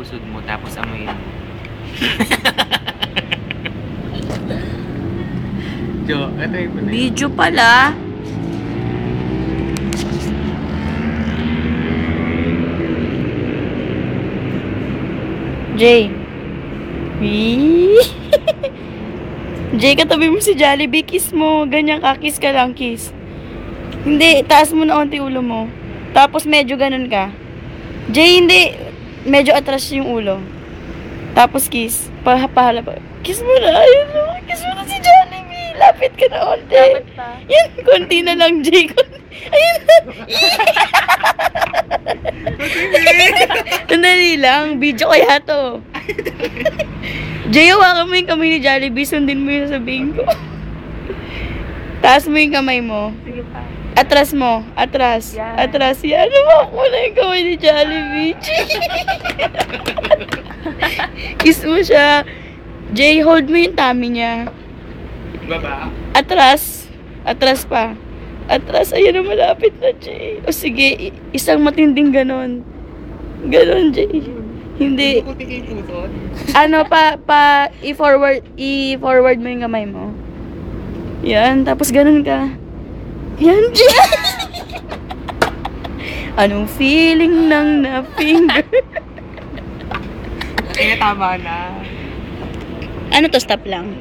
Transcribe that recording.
pusod mo, tapos amoyin mo. Jo, ano yung pala? Video pala. Jay. Jay, katabi mo si Jollibee. Kiss mo. Ganyan ka. Kiss ka lang. Kiss. Hindi. Taas mo na onti ulo mo. Tapos medyo ganun ka. Jay, hindi. Medyo atras yung ulo. Tapos kiss. Pahala pa. Kiss mo na. Ayun mo. Kiss mo na si Jollibee. Lapit ka na onti. Lapit pa. Yan. Konti na lang, Jay. Ayun na. Sandali lang. Video kaya to. Jay, hawakan mo yung kamay ni Jollibee. Sundin mo yung sabihin ko. Taas mo yung kamay mo. Sige pa. Atras mo. Atras. Yan. Atras. Yan. Hawak mo na yung kamay ni Jollibee. Kiss mo siya. Jay, hold mo yung tummy niya. Baba. Atras. Atras pa. Atras. Ayun na, malapit na, Jay. O sige, isang matinding ganon. Ganon, Jay. Hindi. Puti kayo pusod. Ano i-forward mo yung kamay mo. Yan, tapos ganun ka. Yan, Jay. Anong feeling ng na-finger? Kaya tama na. Ano to, stop lang.